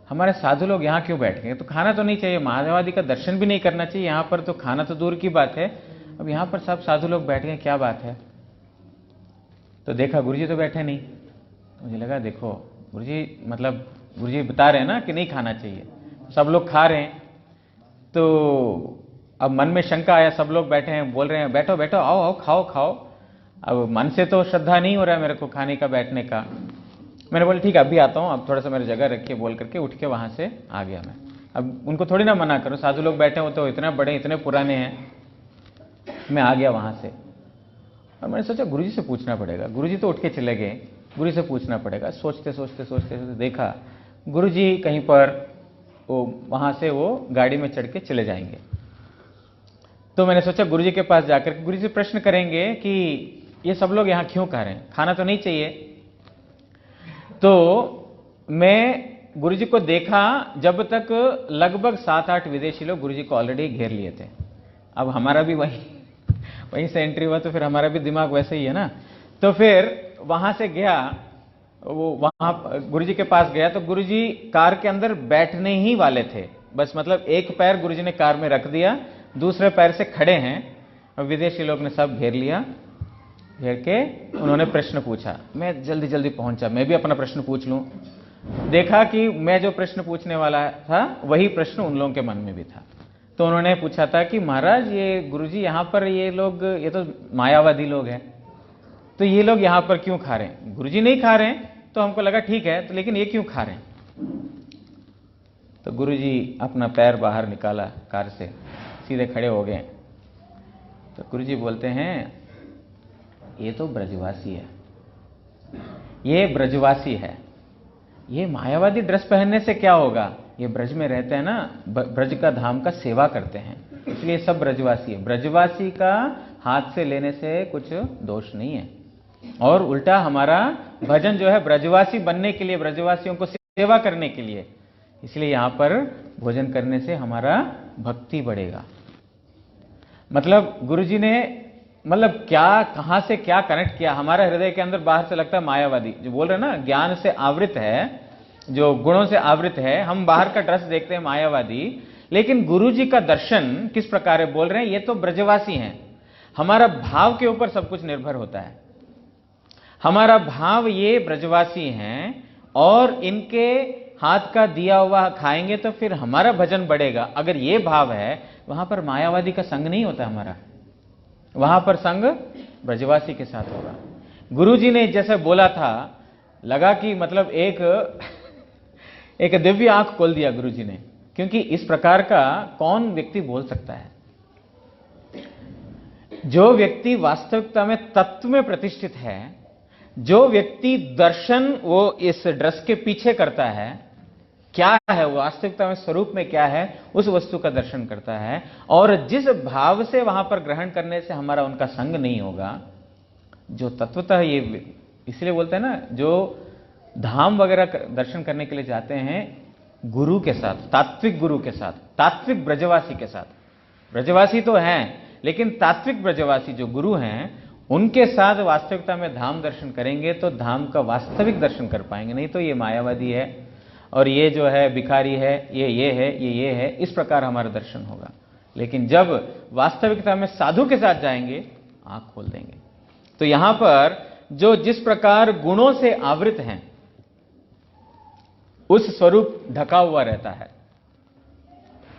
हमारे साधु लोग यहाँ क्यों बैठ गए। तो खाना तो नहीं चाहिए, मायावादी का दर्शन भी नहीं करना चाहिए यहाँ पर, तो खाना तो दूर की बात है। अब यहाँ पर सब साधु लोग बैठ गए, क्या बात है। तो देखा गुरुजी तो बैठे नहीं। मुझे लगा देखो गुरुजी मतलब गुरुजी बता रहे हैं ना कि नहीं खाना चाहिए, सब लोग खा रहे हैं। तो अब मन में शंका आया, सब लोग बैठे हैं, बोल रहे हैं बैठो बैठो, आओ आओ खाओ खाओ। अब मन से तो श्रद्धा नहीं हो रहा है मेरे को खाने का, बैठने का। मैंने बोला ठीक है अभी आता हूँ, अब थोड़ा सा मेरी जगह रखिए बोल करके उठ के वहां से आ गया मैं। अब उनको थोड़ी ना मना करूँ, साधु लोग बैठे हो तो इतने बड़े इतने पुराने हैं। मैं आ गया वहां से, और मैंने सोचा गुरुजी से पूछना पड़ेगा। गुरुजी तो उठ के चले गए, गुरुजी से पूछना पड़ेगा। सोचते सोचते सोचते सोचते देखा गुरुजी कहीं पर वो वहां से वो गाड़ी में चढ़ के चले जाएंगे। तो मैंने सोचा गुरुजी के पास जाकर गुरुजी से प्रश्न करेंगे कि ये सब लोग यहाँ क्यों खा रहे हैं, खाना तो नहीं चाहिए। तो मैं गुरुजी को देखा जब तक लगभग 7-8 विदेशी लोग गुरुजी को ऑलरेडी घेर लिए थे। अब हमारा भी वहीं से एंट्री हुआ, तो फिर हमारा भी दिमाग वैसे ही है ना। तो फिर वहां से गया, वो वहां गुरुजी के पास गया, तो गुरुजी कार के अंदर बैठने ही वाले थे, बस मतलब एक पैर गुरुजी ने कार में रख दिया, दूसरे पैर से खड़े हैं, और विदेशी लोग ने सब घेर लिया। घेर के उन्होंने प्रश्न पूछा, मैं जल्दी जल्दी पहुंचा, मैं भी अपना प्रश्न पूछ लूं। देखा कि मैं जो प्रश्न पूछने वाला था वही प्रश्न उन लोगों के मन में भी था। तो उन्होंने पूछा था कि महाराज ये गुरुजी यहाँ पर ये लोग, ये तो मायावादी लोग हैं, तो ये लोग यहाँ पर क्यों खा रहे हैं। गुरुजी नहीं खा रहे हैं तो हमको लगा ठीक है, तो लेकिन ये क्यों खा रहे हैं। तो गुरुजी अपना पैर बाहर निकाला कार से, सीधे खड़े हो गए। तो गुरुजी बोलते हैं ये तो ब्रजवासी है, ये ब्रजवासी है, ये मायावादी ड्रेस पहनने से क्या होगा, ये ब्रज में रहते हैं ना, ब्रज का धाम का सेवा करते हैं, इसलिए सब ब्रजवासी है। ब्रजवासी का हाथ से लेने से कुछ दोष नहीं है, और उल्टा हमारा भजन जो है ब्रजवासी बनने के लिए, ब्रजवासियों को सेवा करने के लिए, इसलिए यहां पर भोजन करने से हमारा भक्ति बढ़ेगा। मतलब गुरुजी ने मतलब क्या, कहां से क्या कनेक्ट किया, हमारा हृदय के अंदर बाहर से लगता है मायावादी, जो बोल रहे हैं ना ज्ञान से आवृत है, जो गुणों से आवृत है, हम बाहर का ड्रेस देखते हैं मायावादी, लेकिन गुरुजी का दर्शन किस प्रकार है, बोल रहे हैं ये तो ब्रजवासी हैं। हमारा भाव के ऊपर सब कुछ निर्भर होता है, हमारा भाव ये ब्रजवासी हैं और इनके हाथ का दिया हुआ खाएंगे तो फिर हमारा भजन बढ़ेगा। अगर ये भाव है, वहां पर मायावादी का संग नहीं होता हमारा, वहां पर संग ब्रजवासी के साथ होगा। गुरुजी ने जैसे बोला था, लगा कि मतलब एक दिव्य आंख खोल दिया गुरुजी ने, क्योंकि इस प्रकार का कौन व्यक्ति बोल सकता है। जो व्यक्ति वास्तविकता में तत्व में प्रतिष्ठित है, जो व्यक्ति दर्शन वो इस ड्रेस के पीछे करता है, क्या है वास्तविकता में स्वरूप में क्या है, उस वस्तु का दर्शन करता है, और जिस भाव से वहां पर ग्रहण करने से हमारा उनका संग नहीं होगा, जो तत्वतः ये, इसलिए बोलते हैं ना, जो धाम वगैरह दर्शन करने के लिए जाते हैं गुरु के साथ, तात्विक गुरु के साथ, तात्विक ब्रजवासी के साथ, ब्रजवासी तो हैं लेकिन तात्विक ब्रजवासी जो गुरु हैं उनके साथ वास्तविकता में धाम दर्शन करेंगे तो धाम का वास्तविक दर्शन कर पाएंगे। नहीं तो ये मायावादी है और ये जो है भिखारी है, ये है, ये है, इस प्रकार हमारा दर्शन होगा। लेकिन जब वास्तविकता में साधु के साथ जाएंगे, आंख खोल देंगे। तो यहां पर जो जिस प्रकार गुणों से आवृत हैं, उस स्वरूप ढका हुआ रहता है।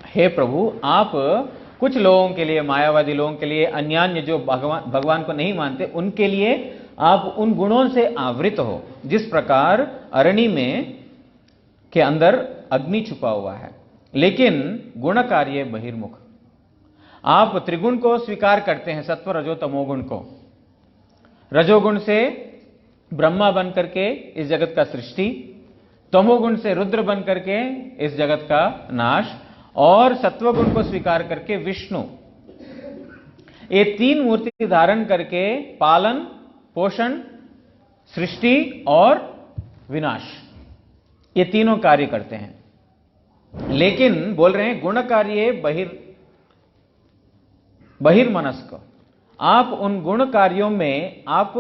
हे प्रभु, आप कुछ लोगों के लिए, मायावादी लोगों के लिए, अन्यान्य जो भगवान को नहीं मानते, उनके लिए आप उन गुणों से आवृत हो, जिस प्रकार अरणी में के अंदर अग्नि छुपा हुआ है, लेकिन गुण कार्य बहिर्मुख। आप त्रिगुण को स्वीकार करते हैं, सत्व रजो तमोगुण को। रजोगुण से ब्रह्मा बन करके इस जगत का सृष्टि, तमोगुण से रुद्र बन करके इस जगत का नाश, और सत्वगुण को स्वीकार करके विष्णु, ये तीन मूर्ति धारण करके पालन, पोषण, सृष्टि और विनाश, ये तीनों कार्य करते हैं। लेकिन बोल रहे हैं गुण कार्य बहिर्मनस्क। आप उन गुण कार्यों में आप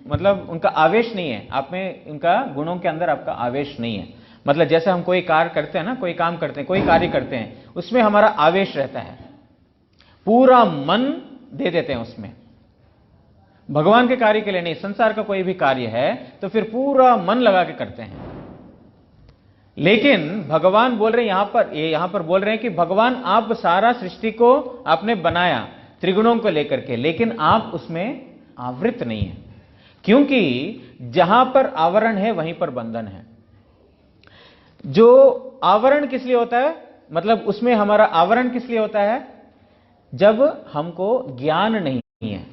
मतलब उनका आवेश नहीं है, आप में उनका गुणों के अंदर आपका आवेश नहीं है। मतलब जैसे हम कोई कार्य करते हैं ना, कोई काम करते हैं, कोई कार्य करते हैं, उसमें हमारा आवेश रहता है, पूरा मन दे देते हैं उसमें। भगवान के कार्य के लिए नहीं, संसार का कोई भी कार्य है तो फिर पूरा मन लगा के करते हैं। लेकिन भगवान बोल रहे हैं यहां पर बोल रहे हैं कि भगवान, आप सारा सृष्टि को आपने बनाया त्रिगुणों को लेकर के, लेकिन आप उसमें आवृत नहीं है, क्योंकि जहां पर आवरण है वहीं पर बंधन है। जो आवरण किस लिए होता है, मतलब उसमें हमारा आवरण किस लिए होता है, जब हमको ज्ञान नहीं है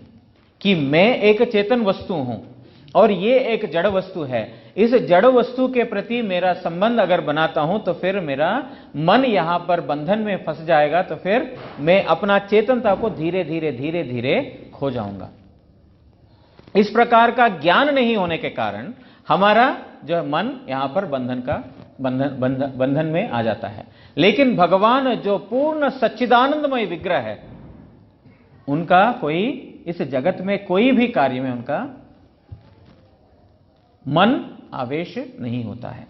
कि मैं एक चेतन वस्तु हूं और ये एक जड़ वस्तु है। इस जड़ वस्तु के प्रति मेरा संबंध अगर बनाता हूं तो फिर मेरा मन यहां पर बंधन में फंस जाएगा, तो फिर मैं अपना चेतनता को धीरे धीरे धीरे धीरे खो जाऊंगा। इस प्रकार का ज्ञान नहीं होने के कारण हमारा जो है मन यहां पर बंधन में आ जाता है। लेकिन भगवान जो पूर्ण सच्चिदानंदमय विग्रह है, उनका कोई इस जगत में कोई भी कार्य में उनका मन आवेश नहीं होता है।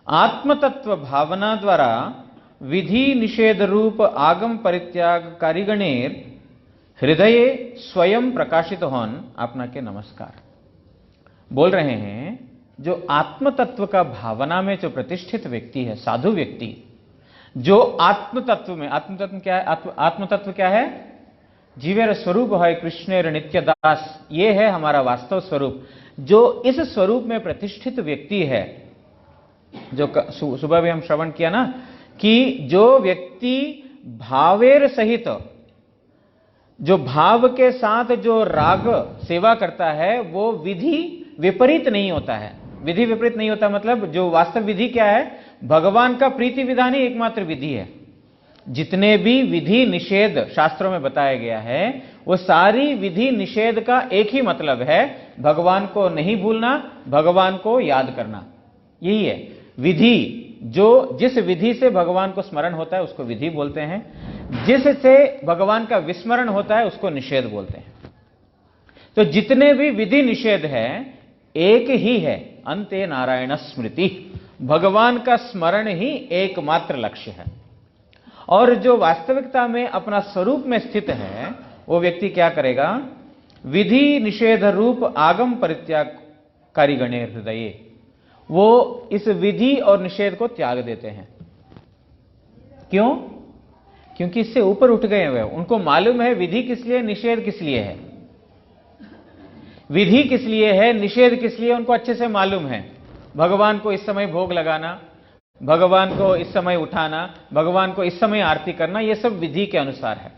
आत्मतत्व भावना द्वारा विधि निषेध रूप आगम परित्याग कारिगणेर हृदय स्वयं प्रकाशित होन आपना के नमस्कार। बोल रहे हैं जो आत्मतत्व का भावना में जो प्रतिष्ठित व्यक्ति है, साधु व्यक्ति, जो आत्मतत्व में, आत्मतत्व क्या है, आत्मतत्व क्या है, जीवेर स्वरूप है कृष्णेर नित्य दास, ये है हमारा वास्तव स्वरूप। जो इस स्वरूप में प्रतिष्ठित व्यक्ति है, जो सुबह भी हम श्रवण किया ना, कि जो व्यक्ति भावेर सहित जो भाव के साथ जो राग सेवा करता है वो विधि विपरीत नहीं होता है। विधि विपरीत नहीं होता मतलब जो वास्तव विधि क्या है, भगवान का प्रीति विधान ही एकमात्र विधि है। जितने भी विधि निषेध शास्त्रों में बताया गया है वो सारी विधि निषेध का एक ही मतलब है, भगवान को नहीं भूलना, भगवान को याद करना। यही है विधि। जो जिस विधि से भगवान को स्मरण होता है उसको विधि बोलते हैं, जिससे भगवान का विस्मरण होता है उसको निषेध बोलते हैं। तो जितने भी विधि निषेध है एक ही है, अंते नारायण स्मृति, भगवान का स्मरण ही एकमात्र लक्ष्य है। और जो वास्तविकता में अपना स्वरूप में स्थित है वो व्यक्ति क्या करेगा, विधि निषेध रूप आगम परित्यागकारी गणे हृदय, वो इस विधि और निषेध को त्याग देते हैं। क्यों? क्योंकि इससे ऊपर उठ गए हुए, उनको मालूम है विधि किस लिए, निषेध किस लिए है। विधि किस लिए है, निषेध किस लिए, उनको अच्छे से मालूम है। भगवान को इस समय भोग लगाना, भगवान को इस समय उठाना, भगवान को इस समय आरती करना, यह सब विधि के अनुसार है।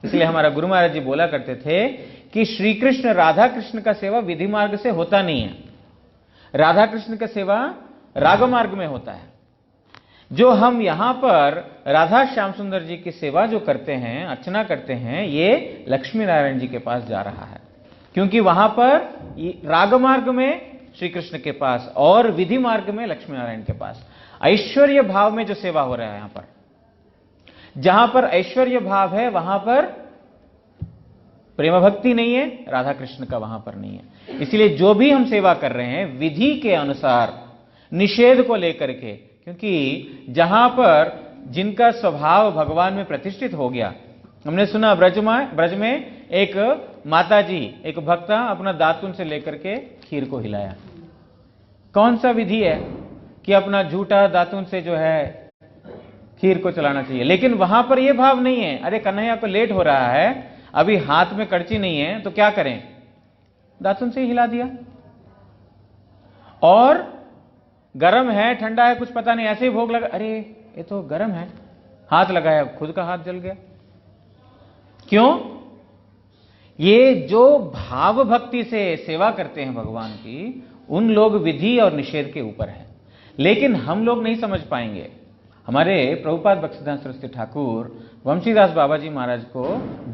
इसलिए हमारा गुरु महाराज जी बोला करते थे कि श्री कृष्ण राधा कृष्ण का सेवा विधि मार्ग से होता नहीं है, राधा कृष्ण का सेवा राग मार्ग में होता है। जो हम यहां पर राधा श्याम सुंदर जी की सेवा जो करते हैं, अर्चना करते हैं, ये लक्ष्मी नारायण जी के पास जा रहा है, क्योंकि वहां पर राग मार्ग में श्री कृष्ण के पास और विधि मार्ग में लक्ष्मी नारायण के पास ऐश्वर्य भाव में जो सेवा हो रहा है, यहां पर जहां पर ऐश्वर्य भाव है वहां पर प्रेम भक्ति नहीं है, राधा कृष्ण का वहां पर नहीं है। इसलिए जो भी हम सेवा कर रहे हैं विधि के अनुसार, निषेध को लेकर के, क्योंकि जहां पर जिनका स्वभाव भगवान में प्रतिष्ठित हो गया, हमने सुना ब्रज में एक माता जी, एक भक्ता अपना दातुन से लेकर के खीर को हिलाया। कौन सा विधि है कि अपना झूठा दातुन से जो है खीर को चलाना चाहिए, लेकिन वहां पर यह भाव नहीं है, अरे कन्हैया को लेट हो रहा है, अभी हाथ में कड़ची नहीं है तो क्या करें, दातुन से ही हिला दिया। और गरम है ठंडा है कुछ पता नहीं, ऐसे ही भोग लगा, अरे ये तो गरम है, हाथ लगाया, खुद का हाथ जल गया। क्यों? ये जो भाव भक्ति से सेवा करते हैं भगवान की, उन लोग विधि और निषेध के ऊपर है, लेकिन हम लोग नहीं समझ पाएंगे। हमारे प्रभुपाद भक्तिसिद्धांत सरस्वती ठाकुर वंशीदास बाबा जी महाराज को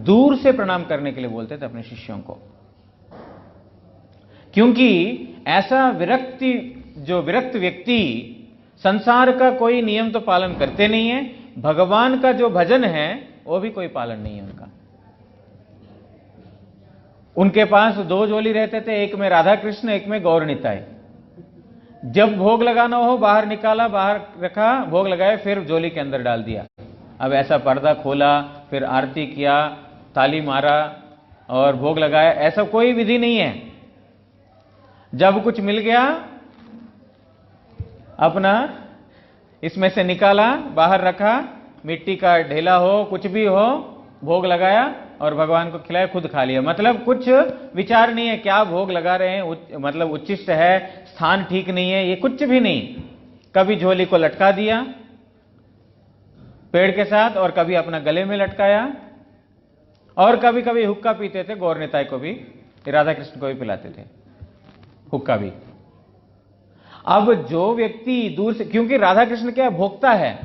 दूर से प्रणाम करने के लिए बोलते थे अपने शिष्यों को, क्योंकि ऐसा विरक्त व्यक्ति संसार का कोई नियम तो पालन करते नहीं है, भगवान का जो भजन है वो भी कोई पालन नहीं है उनका। उनके पास दो झोली रहते थे, एक में राधा कृष्ण, एक में गौर निताई। जब भोग लगाना हो बाहर निकाला, बाहर रखा, भोग लगाए, फिर झोली के अंदर डाल दिया। अब ऐसा पर्दा खोला, फिर आरती किया, ताली मारा और भोग लगाया, ऐसा कोई विधि नहीं है। जब कुछ मिल गया अपना इसमें से निकाला, बाहर रखा, मिट्टी का ढेला हो कुछ भी हो, भोग लगाया और भगवान को खिलाया, खुद खा लिया। मतलब कुछ विचार नहीं है क्या भोग लगा रहे हैं, मतलब उच्छिष्ट है, स्थान ठीक नहीं है, ये कुछ भी नहीं। कभी झोली को लटका दिया पेड़ के साथ और कभी अपना गले में लटकाया, और कभी कभी हुक्का पीते थे, गौर निताई को भी, राधा कृष्ण को भी पिलाते थे हुक्का भी। अब जो व्यक्ति दूर से, क्योंकि राधा कृष्ण क्या भोक्ता है,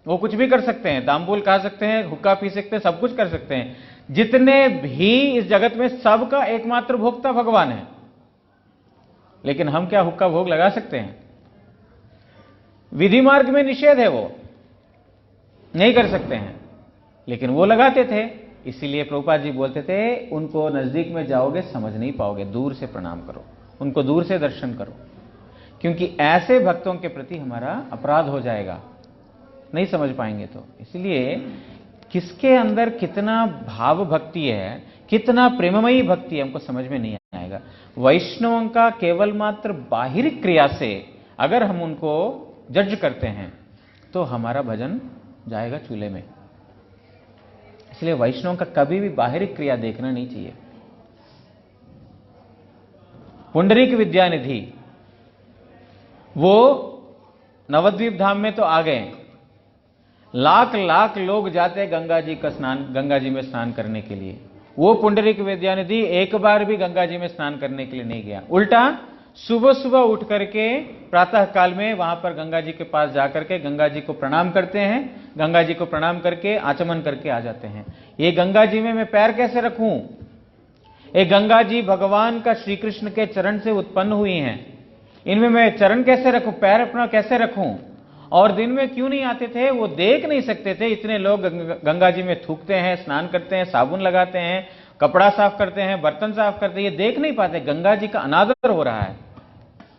वो कुछ भी कर सकते हैं, तांबूल खा सकते हैं, हुक्का पी सकते हैं, सब कुछ कर सकते हैं। जितने भी इस जगत में सबका एकमात्र भोक्ता भगवान है, लेकिन हम क्या हुक्का भोग लगा सकते हैं? विधि मार्ग में निषेध है, वो नहीं कर सकते हैं, लेकिन वो लगाते थे। इसीलिए प्रभुपाद जी बोलते थे उनको नजदीक में जाओगे समझ नहीं पाओगे, दूर से प्रणाम करो, उनको दूर से दर्शन करो, क्योंकि ऐसे भक्तों के प्रति हमारा अपराध हो जाएगा, नहीं समझ पाएंगे तो। इसलिए किसके अंदर कितना भाव भक्ति है, कितना प्रेममयी भक्ति है, हमको समझ में नहीं आएगा। वैष्णवों का केवल मात्र बाहरी क्रिया से अगर हम उनको जज करते हैं तो हमारा भजन जाएगा चूल्हे में। इसलिए वैष्णव का कभी भी बाहरी क्रिया देखना नहीं चाहिए। पुंडरीक विद्यानिधि वो नवद्वीप धाम में तो आ गए, लाख लाख लोग जाते गंगा जी में स्नान करने के लिए। वो पुंडरीक विद्यानिधि एक बार भी गंगा जी में स्नान करने के लिए नहीं गया, उल्टा सुबह सुबह उठ करके प्रातः काल में वहां पर गंगा जी के पास जाकर के गंगा जी को प्रणाम करते हैं, गंगा जी को प्रणाम करके आचमन करके आ जाते हैं। ये गंगा जी में मैं पैर कैसे रखूं? ये गंगा जी भगवान का श्री कृष्ण के चरण से उत्पन्न हुई हैं, इनमें मैं चरण कैसे रखूं, पैर अपना कैसे रखूं? और दिन में क्यों नहीं आते थे? वो देख नहीं सकते थे, इतने लोग गंगा जी में थूकते हैं, स्नान करते हैं, साबुन लगाते हैं, कपड़ा साफ करते हैं, बर्तन साफ करते हैं, ये देख नहीं पाते गंगा जी का अनादर हो रहा है,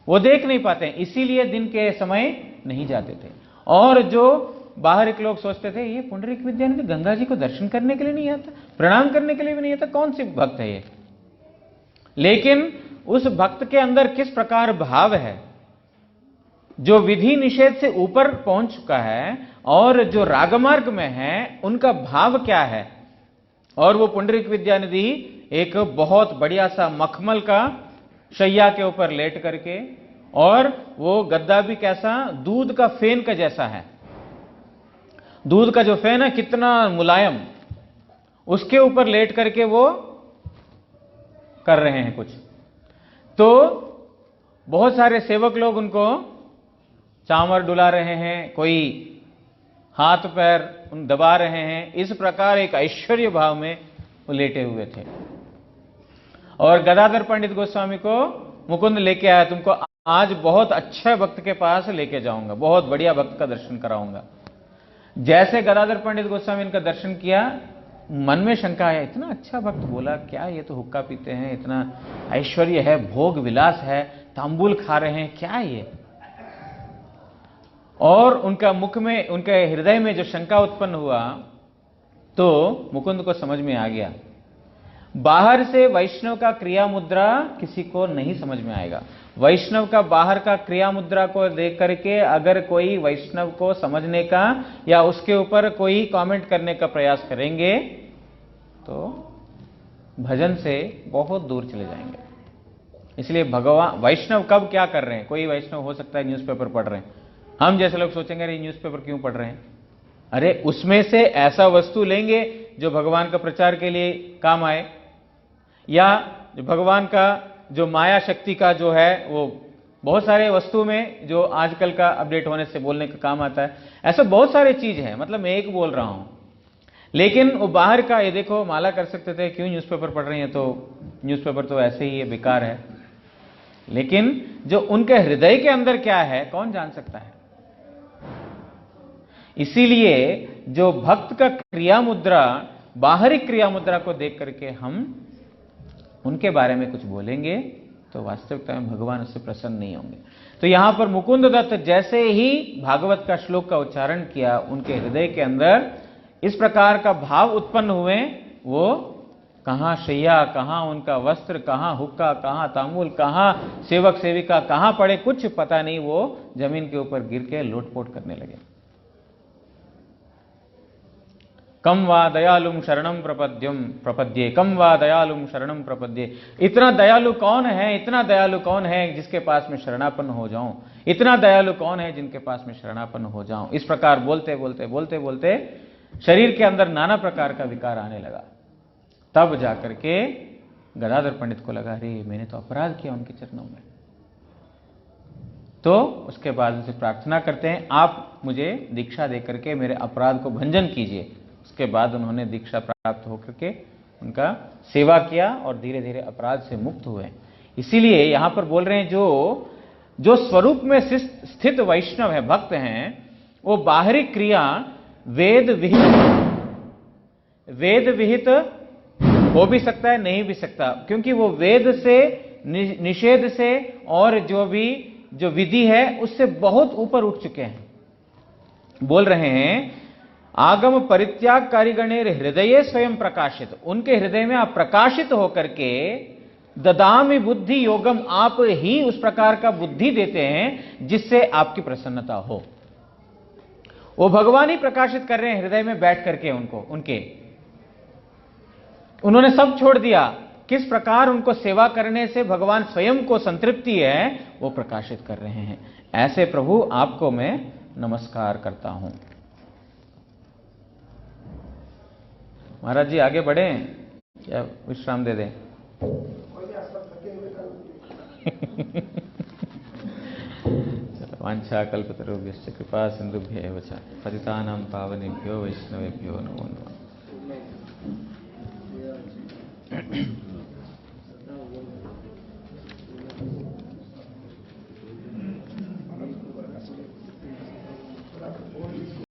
वो देख नहीं पाते, इसीलिए दिन के समय नहीं जाते थे। और जो बाहर के लोग सोचते थे ये पुंडरीक विद्यानिधि गंगा जी को दर्शन करने के लिए नहीं आता, प्रणाम करने के लिए भी नहीं आता, कौन सी भक्त है ये? लेकिन उस भक्त के अंदर किस प्रकार भाव है, जो विधि निषेध से ऊपर पहुंच चुका है और जो रागमार्ग में है, उनका भाव क्या है? और वो पुंडरीक विद्यानिधि एक बहुत बढ़िया सा मखमल का शैया के ऊपर लेट करके, और वो गद्दा भी कैसा, दूध का फेन का जैसा है, दूध का जो फेन है कितना मुलायम, उसके ऊपर लेट करके वो कर रहे हैं कुछ। तो बहुत सारे सेवक लोग उनको चामर डुला रहे हैं, कोई हाथ पैर दबा रहे हैं, इस प्रकार एक ऐश्वर्य भाव में वो लेटे हुए थे। और गदाधर पंडित गोस्वामी को मुकुंद लेके आया, तुमको आज बहुत अच्छे भक्त के पास लेके जाऊंगा, बहुत बढ़िया भक्त का दर्शन कराऊंगा। जैसे गदाधर पंडित गोस्वामी इनका दर्शन किया, मन में शंका आया, इतना अच्छा भक्त बोला, क्या ये तो हुक्का पीते हैं, इतना ऐश्वर्य है, भोग विलास है, तांबुल खा रहे हैं, क्या ये? और उनका मुख में, उनके हृदय में जो शंका उत्पन्न हुआ, तो मुकुंद को समझ में आ गया, बाहर से वैष्णव का क्रिया मुद्रा किसी को नहीं समझ में आएगा। वैष्णव का बाहर का क्रिया मुद्रा को देख करके अगर कोई वैष्णव को समझने का या उसके ऊपर कोई कमेंट करने का प्रयास करेंगे तो भजन से बहुत दूर चले जाएंगे। इसलिए भगवान, वैष्णव कब क्या कर रहे हैं? कोई वैष्णव हो सकता है न्यूज़पेपर पढ़ रहे हैं, हम जैसे लोग सोचेंगे अरे न्यूज़पेपर क्यों पढ़ रहे हैं? अरे उसमें से ऐसा वस्तु लेंगे जो भगवान का प्रचार के लिए काम आए, या भगवान का जो माया शक्ति का जो है, वो बहुत सारे वस्तु में जो आजकल का अपडेट होने से बोलने का काम आता है, ऐसा बहुत सारे चीज है, मतलब मैं एक बोल रहा हूं। लेकिन वो बाहर का, ये देखो माला कर सकते थे, क्यों न्यूज़पेपर पढ़ रही हैं? तो न्यूज़पेपर तो ऐसे ही है, बेकार है। लेकिन जो उनके हृदय के अंदर क्या है कौन जान सकता है? इसीलिए जो भक्त का क्रिया मुद्रा, बाहरी क्रिया मुद्रा को देख करके हम उनके बारे में कुछ बोलेंगे तो वास्तविकता में भगवान उससे प्रसन्न नहीं होंगे। तो यहां पर मुकुंद दत्त जैसे ही भागवत का श्लोक का उच्चारण किया, उनके हृदय के अंदर इस प्रकार का भाव उत्पन्न हुए, वो कहां शैया, कहां उनका वस्त्र, कहां हुक्का, कहां तांबुल, कहां सेवक सेविका कहां पड़े, कुछ पता नहीं, वो जमीन के ऊपर गिर के लोटपोट करने लगे। कम वा दयालुम शरणम प्रपद्ये, कम वा दयालुम शरणम प्रपद्ये। इतना दयालु कौन है, इतना दयालु कौन है जिसके पास में शरणापन्न हो जाऊं, इतना दयालु कौन है जिनके पास में शरणापन्न हो जाऊं। इस प्रकार बोलते बोलते बोलते बोलते शरीर के अंदर नाना प्रकार का विकार आने लगा। तब जाकर के गदाधर पंडित को लगा, अरे मैंने तो अपराध किया उनके चरणों में। तो उसके बाद उनसे प्रार्थना करते हैं, आप मुझे दीक्षा देकर के मेरे अपराध को भंजन कीजिए। उसके बाद उन्होंने दीक्षा प्राप्त होकर के उनका सेवा किया और धीरे धीरे अपराध से मुक्त हुए। इसीलिए यहां पर बोल रहे हैं, जो स्वरूप में स्थित वैष्णव है, भक्त हैं, वो बाहरी क्रिया वेद विहित हो भी सकता है, नहीं भी सकता, क्योंकि वो वेद से, निषेध से और जो विधि है उससे बहुत ऊपर उठ चुके हैं। बोल रहे हैं, आगम परित्याग कारिगणेर हृदय स्वयं प्रकाशित, उनके हृदय में आप प्रकाशित होकर के ददामि बुद्धि योगम, आप ही उस प्रकार का बुद्धि देते हैं जिससे आपकी प्रसन्नता हो। वो भगवान ही प्रकाशित कर रहे हैं हृदय में बैठ करके उन्होंने सब छोड़ दिया। किस प्रकार उनको सेवा करने से भगवान स्वयं को संतृप्ति है, वो प्रकाशित कर रहे हैं। ऐसे प्रभु आपको मैं नमस्कार करता हूं। महाराज जी आगे बढ़े या विश्राम दे दें? वाञ्छा कल्पतरुभ्यश्च कृपा सिन्धुभ्येव च पतितानां पावनेभ्यो वैष्णवेभ्यो नमो नमः।